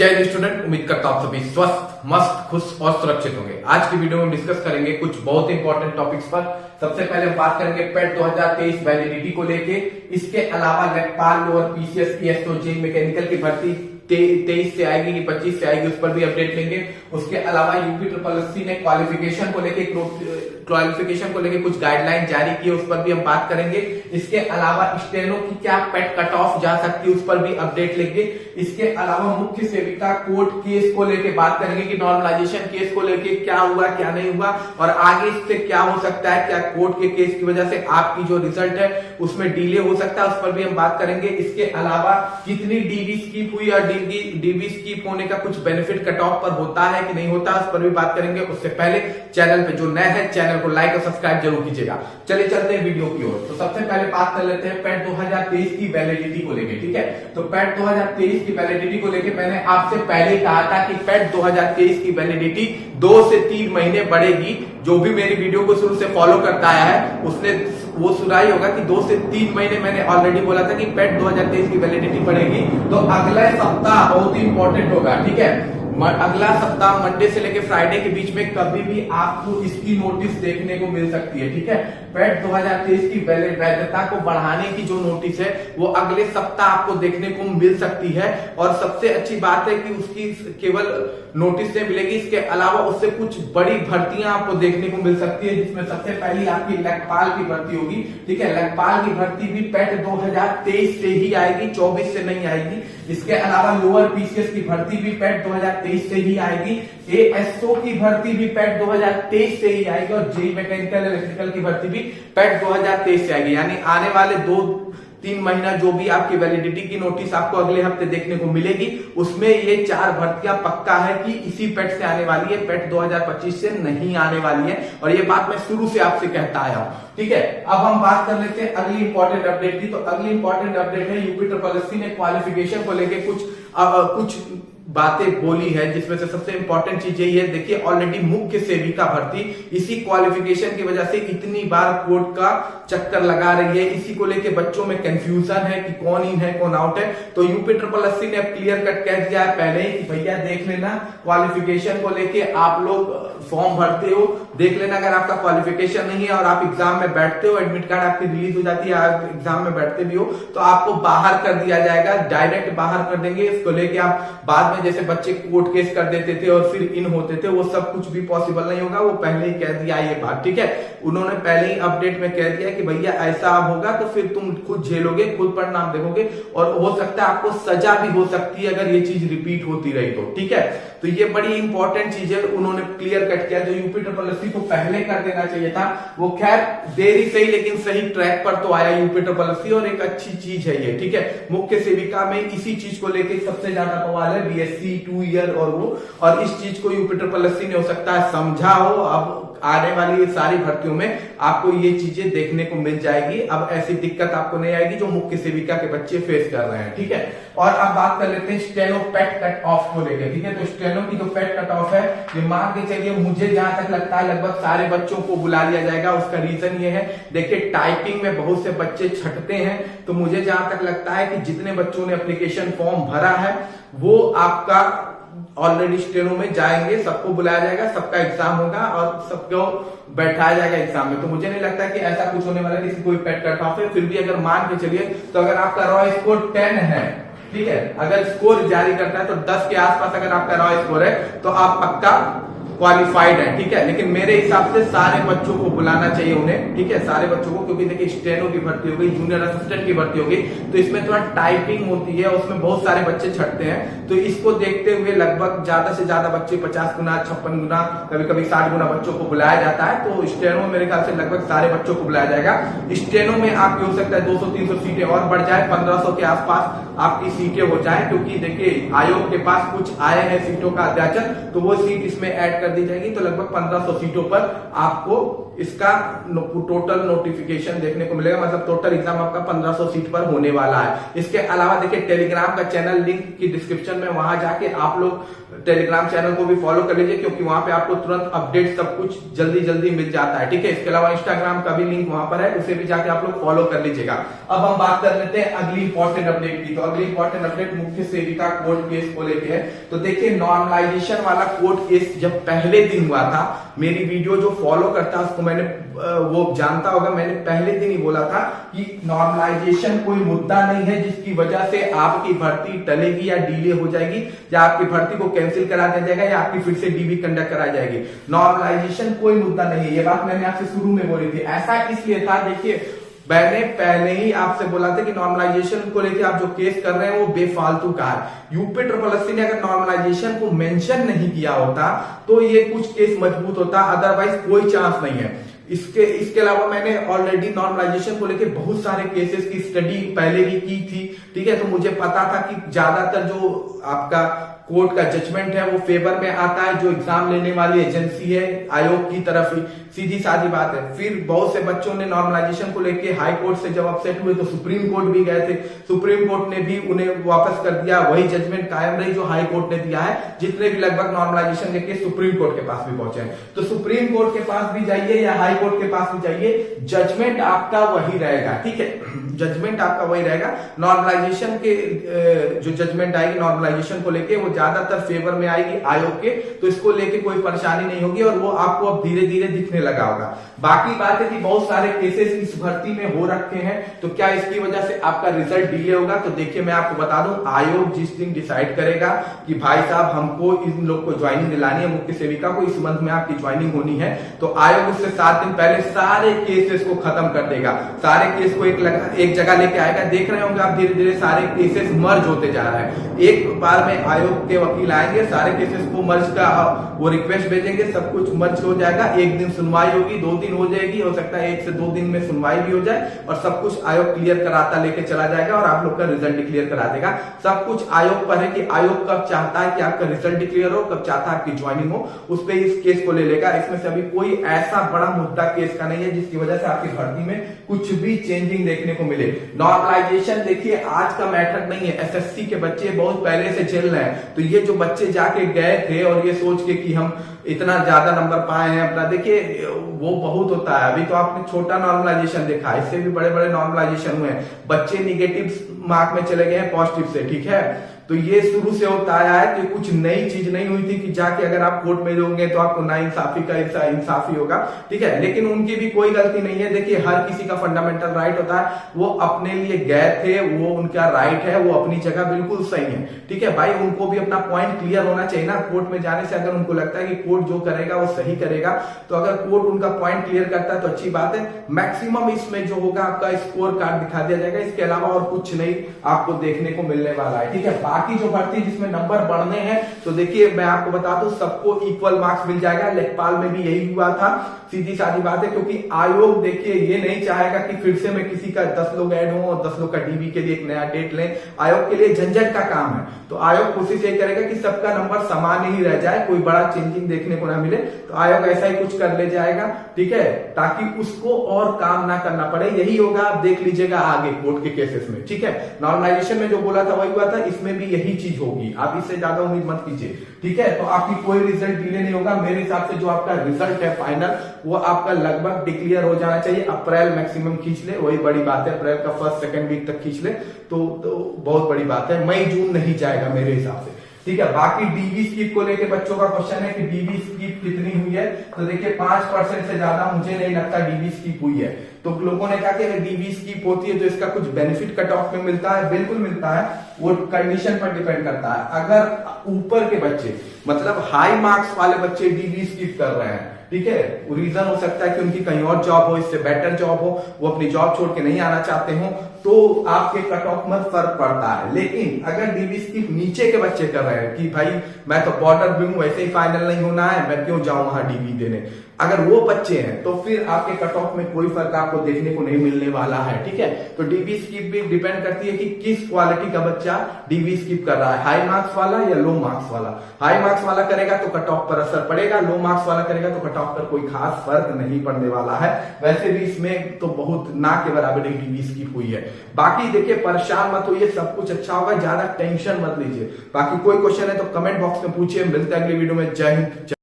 जय हिंद स्टूडेंट, उम्मीद करता हूं आप सभी स्वस्थ, मस्त, खुश और सुरक्षित होंगे। आज की वीडियो में डिस्कस करेंगे कुछ बहुत इंपॉर्टेंट टॉपिक्स पर। सबसे पहले हम बात करेंगे पेट 2023 वैलिडिटी को लेके। इसके अलावा लेखपाल, lower PCS, PSO, JE mechanical की भर्ती 23 से आएगी कि 25 से आएगी, उस पर भी अपडेट लेंगे। उसके अलावा यूपी SSSC ने क्वालिफिकेशन को लेके कुछ गाइडलाइन जारी की है, उस पर भी हम बात करेंगे। इसके अलावा स्टेनो की क्या पेट कट ऑफ जा सकती है, उस पर भी अपडेट लेंगे। इसके अलावा मुख्य सेविका कोर्ट केस को लेके बात करेंगे कि नॉर्मलाइजेशन केस को लेके क्या हुआ, क्या नहीं हुआ और आगे इससे क्या हो सकता है। क्या कोर्ट के केस की वजह से आपकी जो रिजल्ट है उसमें डिले हो सकता है, उस पर भी हम बात करेंगे। इसके अलावा कितनी डीबी स्किप हुई और डीबी स्किप होने का कुछ बेनिफिट कट ऑफ पर होता है कि नहीं होता, उस पर भी बात करेंगे। उससे पहले चैनल पे जो नए हैं चैनल को लाइक और सब्सक्राइब जरूर कीजिएगा। चलिए चलते हैं वीडियो की ओर। तो सबसे पहले बात कर लेते हैं पेट 2023 की वैलिडिटी को लेके। ठीक है, तो पेट 2023 की वैलिडिटी को लेके मैंने आपसे पहले कहा था कि पेट 2023 की वैलिडिटी 2 से 3 महीने बढ़ेगी। जो भी मेरी वीडियो को शुरू से फॉलो करता आया है उसने वो सुना ही होगा कि 2 से 3 महीने मैंने ऑलरेडी बोला था कि पेट 2023 की वैलिडिटी बढ़ेगी। तो अगला सप्ताह बहुत ही इंपॉर्टेंट होगा। ठीक है, अगला सप्ताह मंडे से लेकर फ्राइडे के बीच में कभी भी आपको इसकी नोटिस देखने को मिल सकती है। ठीक है, पेट 2023 की वैधता को बढ़ाने की जो नोटिस है वो अगले सप्ताह आपको देखने को मिल सकती है। और सबसे अच्छी बात है कि उसकी केवल नोटिस से मिलेगी, इसके अलावा उससे कुछ बड़ी भर्तियां आपको देखने को मिल सकती है, जिसमें सबसे पहली आपकी लेखपाल की भर्ती होगी। ठीक है, लेखपाल की भर्ती भी पेट 2023 से ही आएगी, 24 से नहीं आएगी। इसके अलावा लोअर पीसीएस की भर्ती भी पेट 2023 से ही आएगी। एएसओ की भर्ती भी पेट 2023 से ही आएगी और जेई मैकेनिकल इलेक्ट्रिकल की भर्ती भी पेट 2023 से आएगी। यानी आने वाले 2-3 महीना जो भी आपकी वैलिडिटी की नोटिस आपको अगले हफ्ते देखने को मिलेगी, उसमें ये 4 भर्तियां पक्का है कि इसी पेट से आने वाली है, पेट 2025 से नहीं आने वाली है। और ये बात मैं शुरू से आपसे कहता आया हूं। ठीक है, अब हम बात कर लेते हैं अगली इंपॉर्टेंट अपडेट की। तो अगली इंपॉर्टेंट अपडेट है यूपी SSSC ने क्वालिफिकेशन को लेकर कुछ बातें बोली है, जिसमें से सबसे इंपॉर्टेंट चीज यही है। देखिए, ऑलरेडी मुख्य सेविका भर्ती इसी क्वालिफिकेशन की वजह से इतनी बार कोर्ट का चक्कर लगा रही है। इसी को लेके बच्चों में कंफ्यूजन है कि कौन इन है कौन आउट है। तो यूपी SSSC ने अब क्लियर कट कह दिया है पहले ही कि भैया देख लेना, क्वालिफिकेशन को लेके आप लोग फॉर्म भरते हो, देख लेना अगर आपका क्वालिफिकेशन नहीं है और आप एग्जाम में बैठते हो, एडमिट कार्ड आपकी रिलीज हो जाती है, आप एग्जाम में बैठते भी हो, तो आपको बाहर कर दिया जाएगा, डायरेक्ट बाहर कर देंगे। इसको लेके आप बाद में जैसे बच्चे कोर्ट केस कर देते थे और फिर इन होते थे, वो सब कुछ भी पॉसिबल नहीं होगा। वो पहले ही कह दिया ये बात। ठीक है, उन्होंने पहले ही अपडेट में कह दिया कि भैया ऐसा अब होगा तो फिर तुम खुद झेलोगे, खुद परिणाम देखोगे और हो सकता है आपको सजा भी हो सकती है अगर ये चीज रिपीट होती रही तो। ठीक है, तो ये बड़ी इंपॉर्टेंट चीज है, उन्होंने क्लियर कट किया। जो यूपी SSSC को पहले कर देना चाहिए था, वो खैर देरी सही लेकिन सही ट्रैक पर तो आया यूपी SSSC और एक अच्छी चीज है ये। ठीक है, मुख्य सेविका में इसी चीज को लेकर सबसे ज्यादा सवाल है, BSc 2 ईयर और इस चीज को यूपी SSSC ने हो सकता है समझा हो। अब आने वाली सारी भर्तियों में आपको ये चीजें देखने को मिल जाएगी। अब ऐसी दिक्कत आपको नहीं आएगी जो मुख्य सेविका के बच्चे फेस कर रहे हैं। ठीक है, और अब बात कर लेते हैं स्टेनो पेट कट ऑफ को लेकर। ठीक है, तो स्टेनो की जो पेट कट ऑफ है, ये मान के चलिए मुझे जहां तक लगता है लगभग सारे बच्चों को बुला लिया जाएगा। उसका रीजन ये है, देखिए टाइपिंग में बहुत से बच्चे छटते हैं, तो मुझे जहां तक लगता है कि जितने बच्चों ने एप्लीकेशन फॉर्म भरा है वो आपका ऑलरेडी स्टेनो में जाएंगे, सबको बुलाया जाएगा, सबका एग्जाम होगा और सबको बैठाया जाएगा एग्जाम में। तो मुझे नहीं लगता कि ऐसा कुछ होने वाला है किसी कोई पेट कट ऑफ है। फिर भी अगर मान के चलिए, तो अगर आपका रॉ स्कोर 10 है, ठीक है, अगर स्कोर जारी करता है तो 10 के आसपास अगर आपका रॉ स्कोर है तो आप पक्का क्वालिफाइड है। ठीक है, लेकिन मेरे हिसाब से सारे बच्चों को बुलाना चाहिए उन्हें। ठीक है, सारे बच्चों को, क्योंकि देखिए स्टेनो की भर्ती हो गई, जूनियर असिस्टेंट की भर्ती हो गई, तो इसमें थोड़ा टाइपिंग होती है, उसमें बहुत सारे बच्चे छटते हैं। तो इसको देखते हुए लगभग ज्यादा से ज्यादा बच्चे 50 गुना, 56 गुना, कभी कभी 60 गुना बच्चों को बुलाया जाता है। तो स्टेनो में मेरे ख्याल से लगभग सारे बच्चों को बुलाया जाएगा। स्टेनो में आपकी हो सकता है 200-300 सीटें और बढ़ जाए, 1500 के आसपास आपकी सीटें हो जाए, क्योंकि देखिए आयोग के पास कुछ आए हैं सीटों का अध्याचन, तो वो सीट इसमें ऐड कर दी जाएगी। तो लगभग 1500 सीटों पर आपको इसका टोटल नोटिफिकेशन देखने को मिलेगा, मतलब टोटल एग्जाम आपका 1500 सीट पर होने वाला है। इसके अलावा देखिए टेलीग्राम का चैनल लिंक की डिस्क्रिप्शन में, वहां जाके आप लोग टेलीग्राम चैनल को भी फॉलो कर लीजिए, क्योंकि वहां पे आपको तुरंत अपडेट सब कुछ जल्दी जल्दी मिल जाता है, ठीक है। इसके अलावा इंस्टाग्राम का भी लिंक वहां पर है, उसे भी जाके आप लोग फॉलो कर लीजिएगा। अब हम बात कर लेते हैं अगली इंपॉर्टेंट अपडेट की। तो अगली इंपॉर्टेंट अपडेट मुख्य सेविका कोर्ट केस को लेके है। तो देखिए नॉर्मलाइजेशन वाला कोर्ट केस जब पहले दिन हुआ था, मेरी वीडियो जो फॉलो करता है उसको मैंने वो जानता होगा, मैंने पहले दिन ही बोला था कि नॉर्मलाइजेशन कोई मुद्दा नहीं है जिसकी वजह से आपकी भर्ती टलेगी या डिले हो जाएगी, या आपकी भर्ती को कैंसिल करा दिया जाएगा, या आपकी फिर से डीबी कंडक्ट कराई जाएगी। नॉर्मलाइजेशन कोई मुद्दा नहीं है, ये बात मैंने आपसे शुरू में बोली थी। ऐसा इसलिए था, देखिए मैंने पहले ही आपसे बोला था कि नॉर्मलाइजेशन को लेकर आप जो केस कर रहे हैं वो बेफालतू का है। यूपी ट्रिपल एससी ने अगर नॉर्मलाइजेशन को मेंशन नहीं किया होता तो ये कुछ केस मजबूत होता, अदरवाइज कोई चांस नहीं है। इसके अलावा मैंने ऑलरेडी नॉर्मलाइजेशन को लेकर बहुत सारे केसेस की स्टडी पहले भी की थी, ठीक है। तो मुझे पता था कि ज्यादातर जो आपका कोर्ट का जजमेंट है वो फेवर में आता है जो एग्जाम लेने वाली एजेंसी है, आयोग की तरफ ही, सीधी सादी बात है। फिर बहुत से बच्चों ने नॉर्मलाइजेशन को लेके हाई कोर्ट से जब अपसेट हुए तो सुप्रीम कोर्ट भी गए थे, सुप्रीम कोर्ट ने भी उन्हें वापस कर दिया, वही जजमेंट कायम रही जो हाई कोर्ट ने दिया है। जितने भी लगभग नॉर्मलाइजेशन के केस सुप्रीम कोर्ट के पास भी पहुंचे हैं, तो सुप्रीम कोर्ट के पास भी जाइए या हाई कोर्ट के पास भी जाइए, जजमेंट आपका वही रहेगा, ठीक है। जजमेंट आपका वही रहेगा। नॉर्मलाइजेशन के जो जजमेंट आएगी नॉर्मलाइजेशन को लेके वो ज्यादातर फेवर में आएगी आयोग के, तो इसको लेके कोई परेशानी नहीं होगी और वो आपको अब धीरे धीरे दिखने लगा होगा। बाकी बात है कि बहुत सारे केसेस इस भर्ती में हो रखे हैं, तो क्या इसकी वजह से आपका रिजल्ट डिले होगा? तो देखिए मैं आपको बता दूं, आयोग जिस दिन डिसाइड करेगा कि भाई साहब हमको इन लोग को ज्वाइनिंग दिलानी है, मुख्य सेविका को इस मंथ में आपकी ज्वाइनिंग होनी है, तो आयोग उससे 7 दिन पहले सारे केसेस को खत्म कर देगा, सारे केस को एक जगह लेके आएगा। देख रहे होंगे आप धीरे धीरे सारे केसेस मर्ज होते जा रहा है। एक बार में आयोग के वकील आएंगे, सारे केसेस को मर्ज का वो रिक्वेस्ट भेजेंगे, सब कुछ मर्ज हो जाएगा। एक दिन सुनवाई होगी, 2 दिन हो जाएगी, हो सकता है 1 से 2 दिन में सुनवाई भी हो जाए और सब कुछ आयोग क्लियर कराता लेके चला जाएगा और आप लोग का रिजल्ट डिक्लेयर करा देगा। सब कुछ आयोग पर है कि आयोग कब चाहता है कि आपका रिजल्ट डिक्लेयर हो, कब चाहता है आपकी ज्वाइनिंग हो, उस पर इस केस को ले लेगा। इसमें से अभी कोई ऐसा बड़ा मुद्दा केस का नहीं है जिसकी वजह से आपकी भर्ती में कुछ भी चेंजिंग देखने को मिले। नॉर्मलाइजेशन देखिए आज का मैटर नहीं है, एसएससी के बच्चे बहुत पहले से झेल रहे हैं। तो ये जो बच्चे जाके गए थे और ये सोच के कि हम इतना ज्यादा नंबर पाए हैं अपना, देखिए वो बहुत होता है। अभी तो आपने छोटा नॉर्मलाइजेशन देखा, इससे भी बड़े बड़े नॉर्मलाइजेशन हुए हैं, बच्चे निगेटिव मार्क में चले गए हैं पॉजिटिव से, ठीक है। तो ये शुरू से होता आया है कि कुछ नई चीज नहीं हुई थी कि जाके अगर आप कोर्ट में जाओगे तो आपको ना इंसाफी का इंसाफी होगा, ठीक है। लेकिन उनकी भी कोई गलती नहीं है। देखिए हर किसी का फंडामेंटल राइट होता है, वो अपने लिए गए थे, वो उनका राइट है, वो अपनी जगह बिल्कुल सही है, ठीक है भाई। उनको भी अपना पॉइंट क्लियर होना चाहिए ना कोर्ट में जाने से। अगर उनको लगता है कि कोर्ट जो करेगा वो सही करेगा, तो अगर कोर्ट उनका पॉइंट क्लियर करता है तो अच्छी बात है। मैक्सिमम इसमें जो होगा आपका स्कोर कार्ड दिखा दिया जाएगा, इसके अलावा और कुछ नहीं आपको देखने को मिलने वाला है, ठीक है। बाकी जो भर्ती जिसमें नंबर बढ़ने हैं, तो देखिए मैं आपको बता दूं सबको इक्वल मार्क्स मिल जाएगा। लेखपाल में भी यही हुआ था, सीधी सादी बात है, क्योंकि आयोग देखिए ये नहीं चाहेगा कि फिर से मैं किसी का 10 लोग ऐड हो और 10 लोग का डीबी के लिए एक नया डेट लें। आयोग के लिए झंझट का काम है, तो आयोग कोशिश ये करेगा कि सबका नंबर समान ही रह जाए, कोई बड़ा चेंजिंग देखने को ना मिले। तो आयोग ऐसा ही कुछ कर ले जाएगा, ठीक है, ताकि उसको और काम ना करना पड़े। यही होगा, आप देख लीजिएगा आगे कोर्ट के केसेस में, ठीक है। नॉर्मलाइजेशन में जो बोला था वही हुआ था, इसमें भी यही चीज होगी, आप इससे ज्यादा उम्मीद मत कीजिए, ठीक है। तो आपकी कोई रिजल्ट डिले नहीं होगा। मेरे हिसाब से जो आपका रिजल्ट है फाइनल, वो आपका लगभग डिक्लेयर हो जाना चाहिए। अप्रैल मैक्सिमम खींच ले, वही बड़ी बात है, अप्रैल का 1st-2nd वीक तक खींच ले तो बहुत बड़ी बात है। मई जून नहीं जाएगा मेरे हिसाब से, ठीक है। बाकी डीबी स्किप को लेके बच्चों का क्वेश्चन है कि डीबी स्किप कितनी हुई है, तो देखिए 5% से ज्यादा मुझे नहीं लगता डीबी स्किप हुई है। तो लोगों ने कहा कि अगर डीबी स्किप होती है तो इसका कुछ बेनिफिट कट ऑफ में मिलता है, बिल्कुल मिलता है, वो कंडीशन पर डिपेंड करता है। अगर ऊपर के बच्चे मतलब हाई मार्क्स वाले बच्चे डीबी स्किप कर रहे हैं, ठीक है, रीजन हो सकता है कि उनकी कहीं और जॉब हो, इससे बेटर जॉब हो, वो अपनी जॉब छोड़ के नहीं आना चाहते हो, तो आपके कट ऑफ में फर्क पड़ता है। लेकिन अगर डीबी स्किप नीचे के बच्चे कर रहे हैं कि भाई मैं तो बॉर्डर भी हूं, वैसे ही फाइनल नहीं होना है, मैं क्यों जाऊं वहां डीबी देने, अगर वो बच्चे हैं तो फिर आपके कट ऑफ में कोई फर्क आपको देखने को नहीं मिलने वाला है। ठीक है, तो डीबी स्किप भी डिपेंड करती है कि किस क्वालिटी का बच्चा डीबी स्किप कर रहा है, हाई मार्क्स वाला या लो मार्क्स वाला। हाई मार्क्स वाला करेगा तो कट ऑफ पर असर पड़ेगा, लो मार्क्स वाला करेगा तो कट ऑफ पर कोई खास फर्क नहीं पड़ने वाला है। वैसे भी इसमें तो बहुत ना के बराबर एक डीबी स्किप हुई है। बाकी देखिए, परेशान मत होइए, सब कुछ अच्छा होगा, ज्यादा टेंशन मत लीजिए। बाकी कोई क्वेश्चन है तो कमेंट बॉक्स में पूछिए। मिलते हैं अगली वीडियो में। जय हिंद।